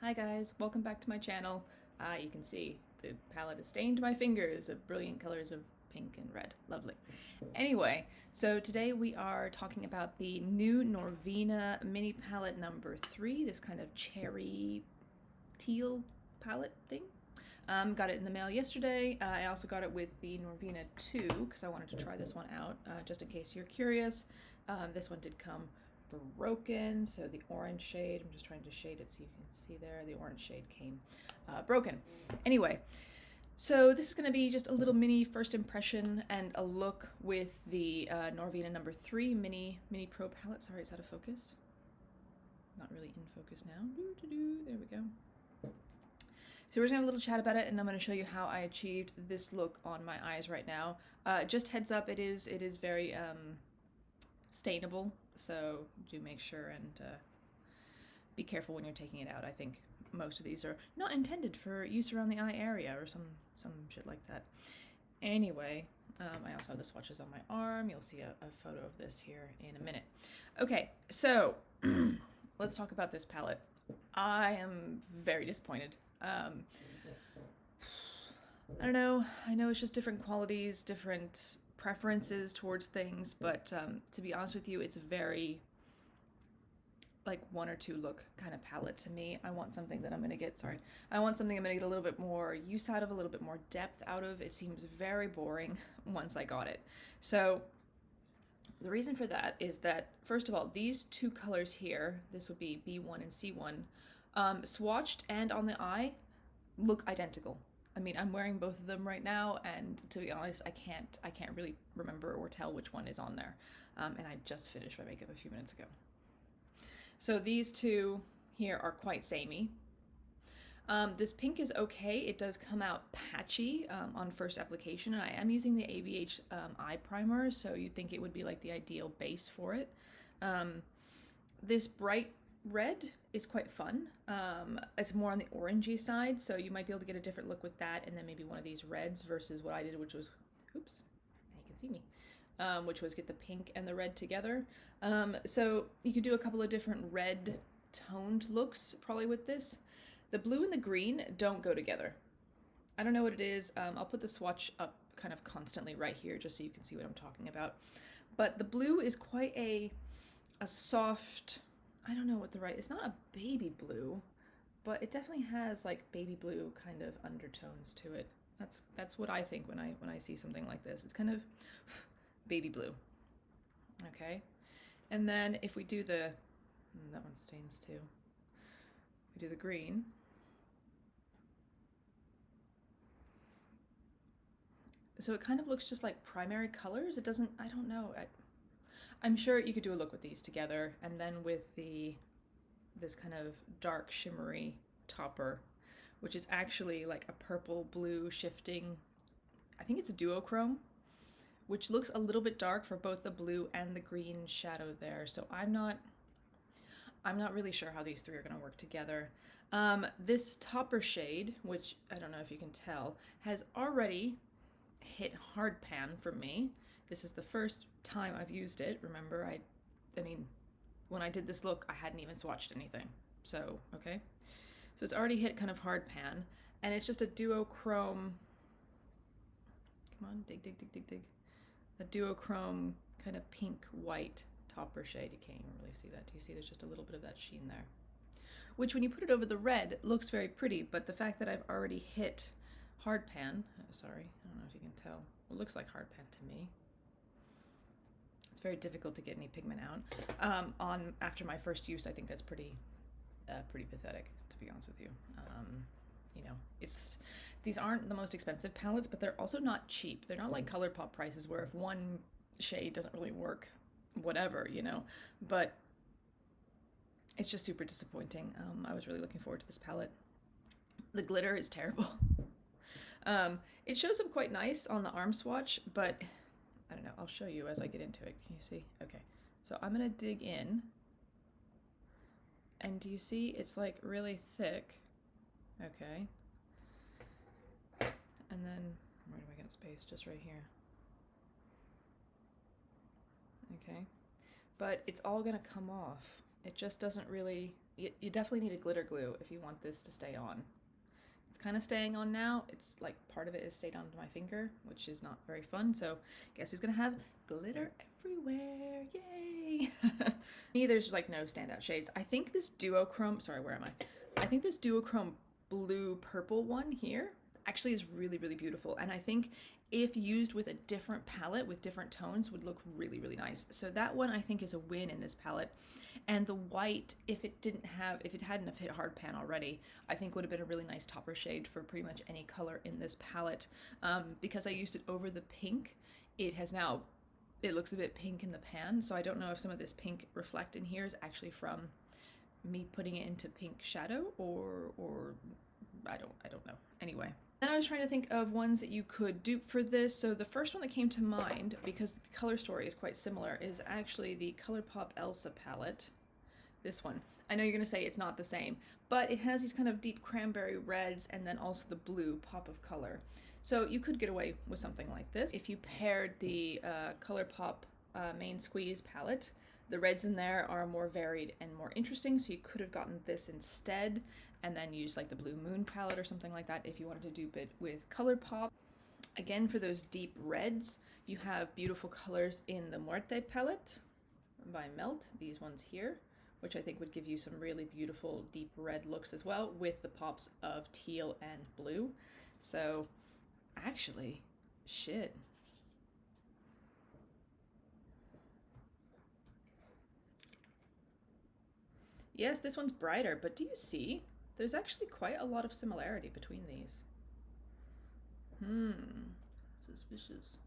Hi guys, welcome back to my channel. You can see the palette has stained my fingers of brilliant colors of pink and red. Lovely. Anyway, so today we are talking about the new Norvina mini palette number 3, this kind of cherry teal palette thing. Got it in the mail yesterday. I also got it with the Norvina 2 because I wanted to try this one out, just in case you're curious. This one did come broken, so the orange shade, I'm just trying to shade it so you can see there, the orange shade came broken. Anyway, so this is going to be just a little mini first impression and a look with the Norvina number 3 mini pro palette. Sorry, it's out of focus. Not really in focus now. There we go. So we're just gonna have a little chat about it, and I'm gonna show you how I achieved this look on my eyes right now. Just heads up, it is very stainable, so do make sure and be careful when you're taking it out. I think most of these are not intended for use around the eye area or some shit like that. Anyway, I also have the swatches on my arm. You'll see a photo of this here in a minute. Okay, so let's talk about this palette. I am very disappointed. I don't know. I know it's just different qualities, different preferences towards things, but to be honest with you, it's very like one or two look kind of palette to me. I want something that I'm going to get, I want something I'm going to get a little bit more use out of, a little bit more depth out of. It seems very boring once I got it. So the reason for that is that, first of all, these two colors here, this would be B1 and C1, swatched and on the eye, look identical. I mean, I'm wearing both of them right now, and to be honest, I can't really remember or tell which one is on there. And I just finished my makeup a few minutes ago. So these two here are quite samey. This pink is okay. It does come out patchy on first application, and I am using the ABH eye primer, so you'd think it would be like the ideal base for it. This bright red is quite fun. It's more on the orangey side, so you might be able to get a different look with that, and then maybe one of these reds versus what I did, which was, oops, you can see me, which was get the pink and the red together. So you could do a couple of different red toned looks probably with this. The blue and the green don't go together. I don't know what it is. I'll put the swatch up kind of constantly right here just so you can see what I'm talking about. But the blue is quite a soft, I don't know what it's not a baby blue, but it definitely has like baby blue kind of undertones to it. That's what I think when I see something like this. It's kind of baby blue. Okay. And then if we do that one stains too. We do the green. So it kind of looks just like primary colors. It doesn't, I don't know. I'm sure you could do a look with these together, and then with this kind of dark shimmery topper, which is actually like a purple blue shifting, I think it's a duochrome, which looks a little bit dark for both the blue and the green shadow there. So I'm not really sure how these three are going to work together. This topper shade, which I don't know if you can tell, has already hit hard pan for me. This is the first time I've used it. Remember, I mean, when I did this look, I hadn't even swatched anything. So, okay. So it's already hit kind of hard pan, and it's just a duochrome. Come on, dig. A duochrome kind of pink white topper shade. You can't even really see that. Do you see there's just a little bit of that sheen there? Which when you put it over the red, looks very pretty, but the fact that I've already hit hard pan, sorry, I don't know if you can tell. It looks like hard pan to me. It's very difficult to get any pigment out. After my first use, I think that's pretty pathetic, to be honest with you. You know, these aren't the most expensive palettes, but they're also not cheap. They're not like ColourPop prices where if one shade doesn't really work, whatever, you know. But it's just super disappointing. I was really looking forward to this palette. The glitter is terrible. It shows up quite nice on the arm swatch, but I don't know. I'll show you as I get into it. Can you see? Okay. So I'm going to dig in. And do you see? It's like really thick. Okay. And then, where do I get space? Just right here. Okay. But it's all going to come off. It just doesn't really, you definitely need a glitter glue if you want this to stay on. It's kind of staying on now. It's like part of it is stayed onto my finger, which is not very fun. So guess who's gonna have glitter everywhere? Yay! Me, there's like no standout shades. I think this duochrome, sorry, where am I? I think this duochrome blue purple one here actually is really, really beautiful. And I think if used with a different palette with different tones would look really, really nice. So that one I think is a win in this palette. And the white, if it hadn't hit hard pan already, I think would have been a really nice topper shade for pretty much any color in this palette. Because I used it over the pink, it looks a bit pink in the pan. So I don't know if some of this pink reflect in here is actually from me putting it into pink shadow or I don't know. Anyway. Then I was trying to think of ones that you could dupe for this. So the first one that came to mind, because the color story is quite similar, is actually the ColourPop Elsa palette. This one. I know you're going to say it's not the same, but it has these kind of deep cranberry reds and then also the blue pop of color. So you could get away with something like this. If you paired the ColourPop Main Squeeze palette, the reds in there are more varied and more interesting, so you could have gotten this instead and then use like the Blue Moon palette or something like that if you wanted to dupe it with ColourPop. Again, for those deep reds, you have beautiful colors in the Muerte palette by Melt, these ones here, which I think would give you some really beautiful deep red looks as well with the pops of teal and blue. So actually, shit. Yes, this one's brighter, but do you see? There's actually quite a lot of similarity between these. Suspicious.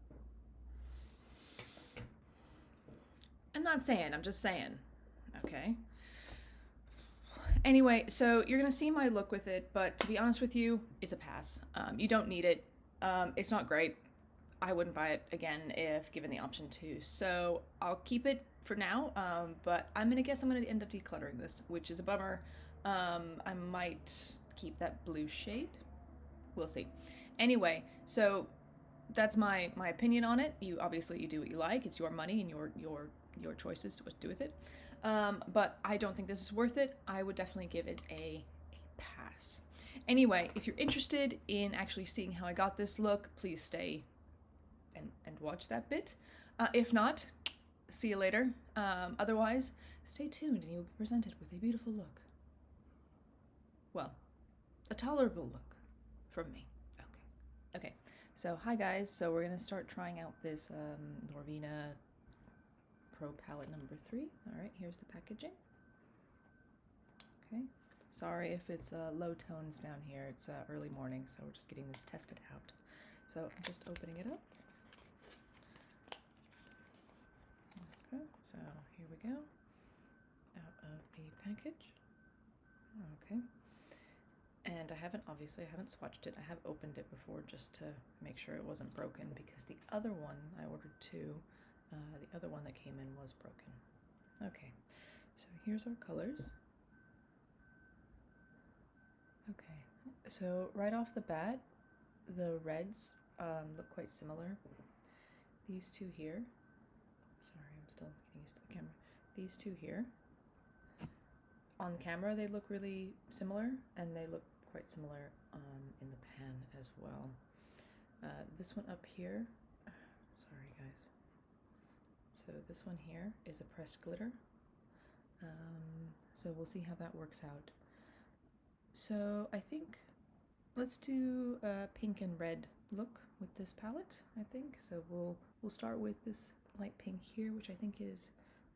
I'm not saying, I'm just saying. Okay. Anyway, so you're gonna see my look with it, but to be honest with you, it's a pass. You don't need it. It's not great. I wouldn't buy it again if given the option to. So I'll keep it for now, but I'm gonna guess I'm gonna end up decluttering this, which is a bummer. I might keep that blue shade. We'll see. Anyway, so that's my opinion on it. You obviously you do what you like. It's your money and your choices what to do with it. But I don't think this is worth it. I would definitely give it a pass. Anyway, if you're interested in actually seeing how I got this look, please stay and watch that bit. If not, see you later. Otherwise, stay tuned and you will be presented with a beautiful look. Well, a tolerable look from me. Okay. So hi guys. So we're gonna start trying out this Norvina Pro Palette number 3. All right, here's the packaging. Okay. Sorry if it's low tones down here. It's early morning, so we're just getting this tested out. So I'm just opening it up. Okay, so here we go. Out of the package. Okay. And I haven't swatched it. I have opened it before just to make sure it wasn't broken because the other one, I ordered 2. The other one that came in was broken. Okay, so here's our colors. Okay, so right off the bat, the reds look quite similar. These two here, sorry, I'm still getting used to the camera. These two here, on camera they look really similar, and they look quite similar in the pan as well. This one up here, sorry guys. So this one here is a pressed glitter. So we'll see how that works out. So I think let's do a pink and red look with this palette, I think. So we'll start with this light pink here, which I think is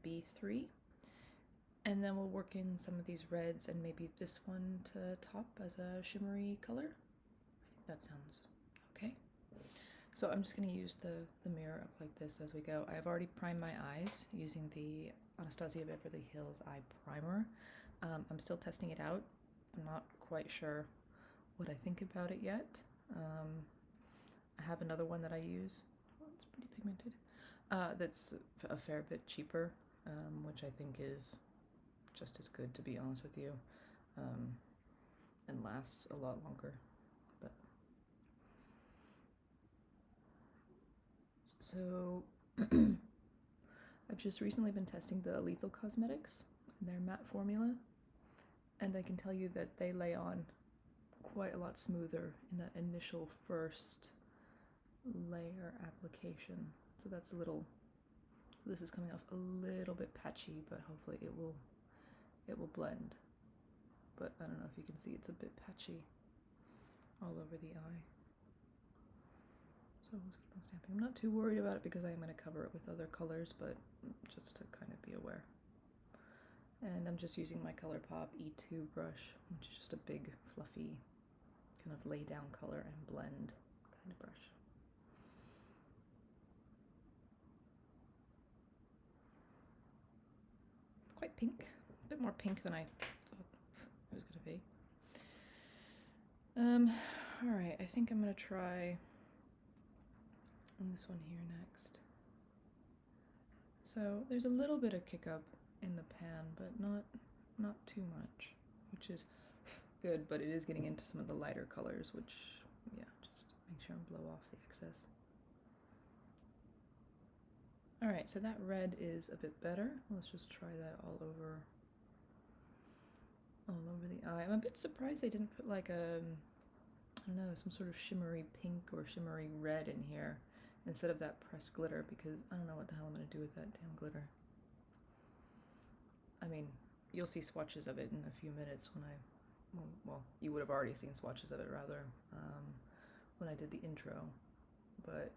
B3. And then we'll work in some of these reds and maybe this one to top as a shimmery color. I think that sounds okay. So I'm just going to use the mirror up like this as we go. I've already primed my eyes using the Anastasia Beverly Hills Eye Primer. I'm still testing it out. I'm not quite sure what I think about it yet. I have another one that I use. Oh, it's pretty pigmented. That's a fair bit cheaper, which I think is just as good, to be honest with you, and lasts a lot longer. But so I've just recently been testing the Lethal Cosmetics, their matte formula. And I can tell you that they lay on quite a lot smoother in that initial first layer application. So that's a little, this is coming off a little bit patchy, but hopefully it will blend. But I don't know if you can see, it's a bit patchy all over the eye. So we'll just keep on stamping. I'm not too worried about it because I am going to cover it with other colors, but just to kind of be aware. And I'm just using my ColourPop E2 brush, which is just a big, fluffy, kind of lay down color and blend kind of brush. It's quite pink, a bit more pink than I thought it was going to be. All right, I think I'm going to try on this one here next. So there's a little bit of kick up in the pan, but not too much, which is good, but it is getting into some of the lighter colors, which, yeah, just make sure and blow off the excess. All right, so that red is a bit better. Let's just try that all over the eye. I'm a bit surprised they didn't put like a, I don't know, some sort of shimmery pink or shimmery red in here instead of that pressed glitter, because I don't know what the hell I'm going to do with that damn glitter. I mean, you'll see swatches of it in a few minutes when well, you would have already seen swatches of it rather, when I did the intro, but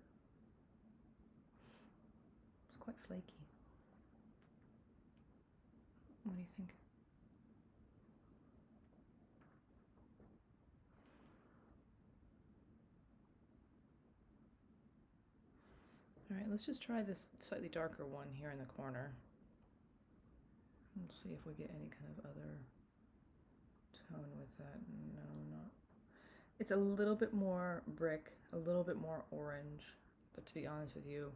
it's quite flaky. What do you think? All right, let's just try this slightly darker one here in the corner. Let's see if we get any kind of other tone with that. No, not. It's a little bit more brick, a little bit more orange, but to be honest with you,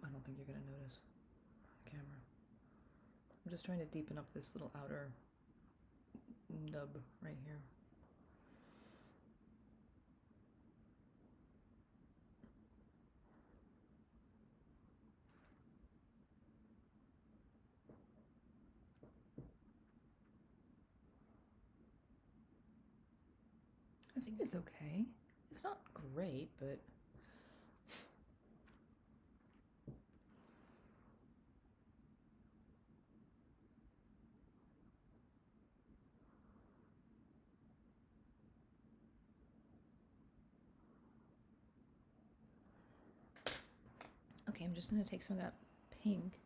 I don't think you're gonna notice on the camera. I'm just trying to deepen up this little outer nub right here. I think it's okay. It's not great, but okay, I'm just going to take some of that pink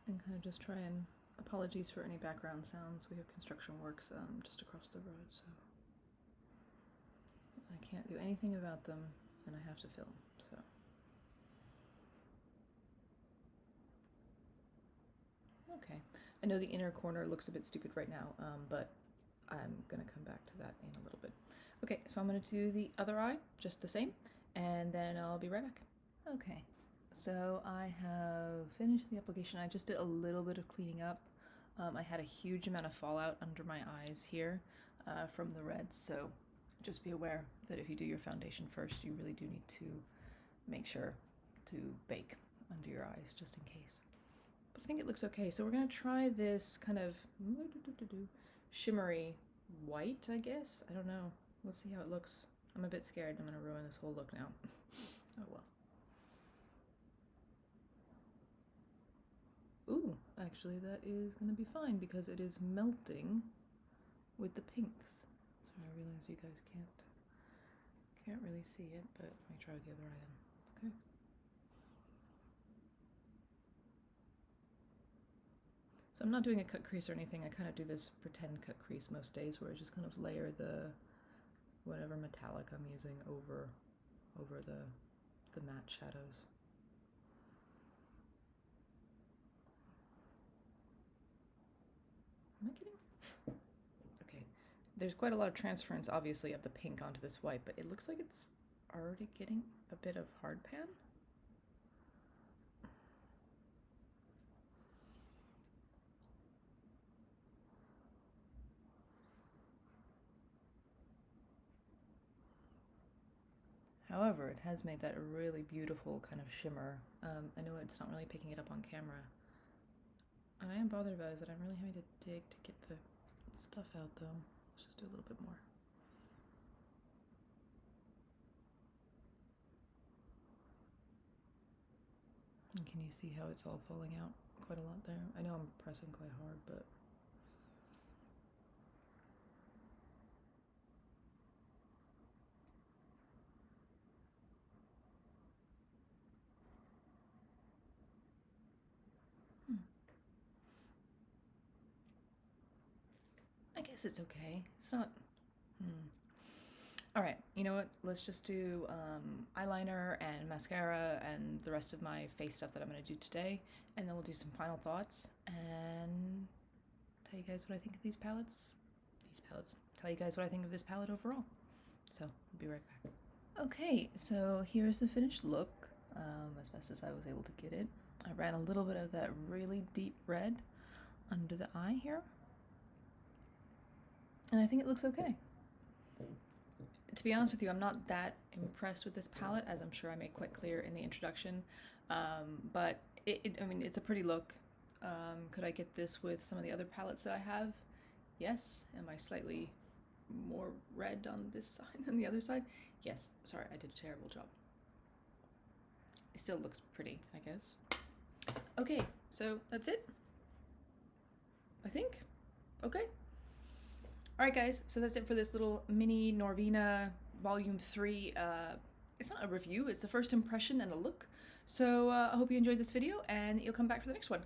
and kind of just try and, apologies for any background sounds. We have construction works just across the road, so I can't do anything about them, and I have to film, so. Okay, I know the inner corner looks a bit stupid right now, but I'm gonna come back to that in a little bit. Okay, so I'm gonna do the other eye, just the same, and then I'll be right back. Okay, so I have finished the application. I just did a little bit of cleaning up. I had a huge amount of fallout under my eyes here from the reds, so just be aware that if you do your foundation first, you really do need to make sure to bake under your eyes just in case. But I think it looks okay. So we're gonna try this kind of shimmery white, I guess. I don't know. Let's see how it looks. I'm a bit scared. I'm gonna ruin this whole look now. Oh well. Ooh, actually that is gonna be fine because it is melting with the pinks. So I realize you guys can't really see it, but let me try with the other eye then. Okay. So I'm not doing a cut crease or anything. I kind of do this pretend cut crease most days where I just kind of layer the whatever metallic I'm using over the matte shadows. Am I kidding? Okay. There's quite a lot of transference, obviously, of the pink onto this white, but it looks like it's already getting a bit of hard pan. However, it has made that a really beautiful kind of shimmer. I know it's not really picking it up on camera, And I am bothered about is that I'm really having to dig to get the stuff out though. Let's just do a little bit more. And can you see how it's all falling out quite a lot there? I know I'm pressing quite hard, but I guess it's okay. It's not. All right, you know what? Let's just do eyeliner and mascara and the rest of my face stuff that I'm going to do today, and then we'll do some final thoughts and tell you guys what I think of these palettes. Tell you guys what I think of this palette overall. So, we'll be right back. Okay, so here's the finished look, as best as I was able to get it. I ran a little bit of that really deep red under the eye here, and I think it looks okay. To be honest with you, I'm not that impressed with this palette, as I'm sure I made quite clear in the introduction, but I mean, it's a pretty look. Could I get this with some of the other palettes that I have? Yes. Am I slightly more red on this side than the other side? Yes. Sorry, I did a terrible job. It still looks pretty, I guess. Okay, so that's it, I think. Okay. Alright guys, so that's it for this little mini Norvina Volume 3. It's not a review, it's a first impression and a look. So I hope you enjoyed this video and you'll come back for the next one.